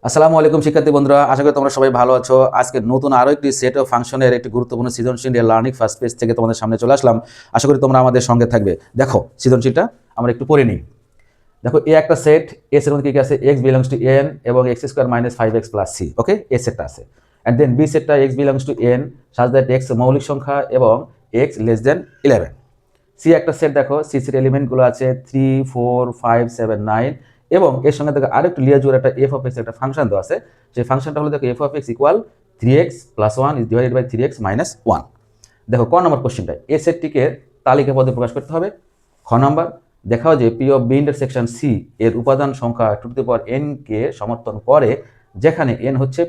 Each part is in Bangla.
আসসালামু আলাইকুম শিক্ষার্থী বন্ধুরা, আশা করি তোমরা সবাই ভালো আছো। আজকে নতুন আরো একটি সেট অফ ফাংশনের একটি গুরুত্বপূর্ণ সৃজনশীল লার্নিং ফার্স্ট পেজ থেকে তোমাদের সামনে চলে আসলাম। আশা করি তোমরা আমাদের সঙ্গে থাকবে। দেখো সৃজনশীলটা আমরা একটু পড়ে নিই। দেখো এ একটা সেট, এস এর মধ্যে কি কি আছে, x বিলংস টু n এবং x square minus 5x plus c। ওকে, এ সেটটা আছে। এন্ড দেন বি সেটটা x belongs to n such that x মৌলিক সংখ্যা এবং x লেস দেন 11। সি একটা সেট, দেখো সি সেট এলিমেন্টগুলো আছে 3 4 5 7 9 এবং এর সঙ্গে দেখো আরেকটু লিয়াজুর একটা এফ অফ এক্স একটা ফাংশন দেওয়া আছে। সেই ফাংশনটা হলো দেখো f of x equal 3x plus 1 is divided by 3x minus 1। দেখো ক নম্বর কোশ্চেনটা, এ সেটটিকে তালিকা পদে প্রকাশ করতে হবে। খ নম্বর, দেখাও যে P of B intersection C এর উপাদান সংখ্যা two to the power n কে সমর্থন করে, যেখানে n হচ্ছে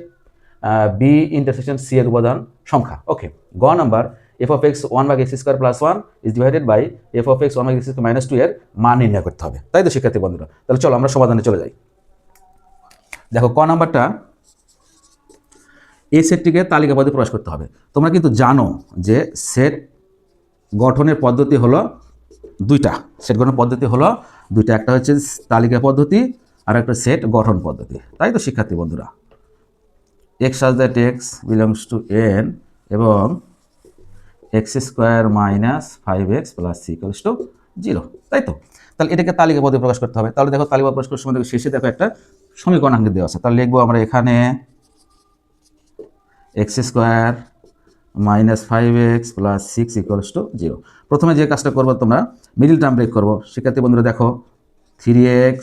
বি ইন্টারসেকশন সি এর উপাদান সংখ্যা। ওকে, গ নাম্বার, f of x 1/x square plus 1 is divided by f of x 1/x square minus 2 এর মান নির্ণয় করতে হবে। তাই তো শিক্ষার্থী বন্ধুরা, তাহলে চলো আমরা সমাধানে চলে যাই। দেখো ক নাম্বারটা, এই সেটটিকে তালিকাবদ্ধে প্রকাশ করতে হবে। তোমরা কিন্তু জানো যে সেট গঠনের পদ্ধতি হলো দুইটা। সেট গঠন পদ্ধতি হলো দুইটা, একটা হচ্ছে তালিকা পদ্ধতি আর একটা সেট গঠন পদ্ধতি। তাই তো শিক্ষার্থী বন্ধুরা, x such that x belongs to n এবং x square minus 5x plus c equals to 0। তাই তো, তাহলে এটাকে তালিকা পদে প্রকাশ করতে হবে। তাহলে দেখো তালিকা প্রকাশ করার সময় দেখো শেষে দেখো একটা সমীকরণ আঙ্গিক দেওয়া আছে। তাহলে লিখবো আমরা এখানে x square minus 5x plus 6 equals to 0। প্রথমে যে কাজটা করবো, তোমরা মিডিল টার্ম ব্রেক করবো। শিক্ষার্থী বন্ধুরা দেখো 3x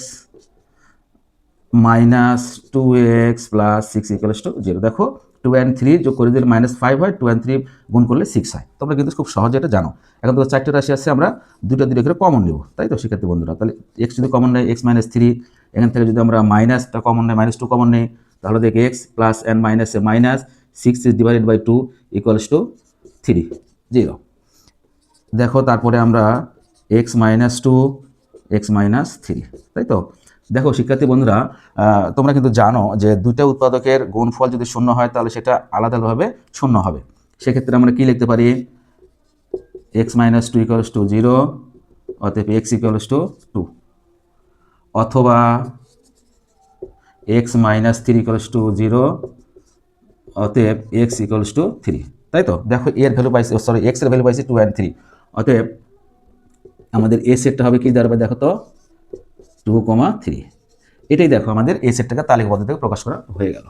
minus 2x plus 6 equals to 0। দেখো 2 and 3 যোগ করে দিলে মাইনাস 5 হয়, 2 and 3 গুণ করলে 6 হয়। তোমরা কিন্তু খুব সহজে এটা জানো। এখন তো চারটে রাশি আছে, আমরা দুটো করে কমন নেব। তাই তো শিক্ষার্থী বন্ধুরা, তাহলে x যদি কমন নেয় x মাইনাস 3, এখান থেকে যদি আমরা মাইনাসটা কমন নেই মাইনাস 2 কমন নেই, তাহলে দেখ x plus n minus a minus 6 is divided by 2 equals to 3 0। দেখো তারপরে আমরা x মাইনাস 2 x মাইনাস 3। তাই তো, দেখো শিক্ষার্থী বন্ধুরা, তোমরা কিন্তু জানো যে দুইটা উৎপাদকের গুণফল যদি শূন্য হয় তাহলে সেটা আলাদাভাবে শূন্য হবে। সেক্ষেত্রে আমরা কি লিখতে পারি, এক্স মাইনাস 2 ইকুয়ালস টু 0, অতএব এক্স ইকুয়ালস টু 2, অথবা এক্স মাইনাস 3 ইকুয়ালস টু 0, অতএব এক্স ইকুয়ালস টু 3। তাই তো, দেখো এর ভ্যালু পাইছি, সরি এক্স এর ভ্যালু পাইছি 2 and 3, অতএব আমাদের এ সেটটা হবে কি দাঁড়াবে, দেখো তো 2, 3। এটাই দেখো আমাদের এই সেটটাকে তালিকা পদ্ধতি থেকে প্রকাশ করা হয়ে গেল।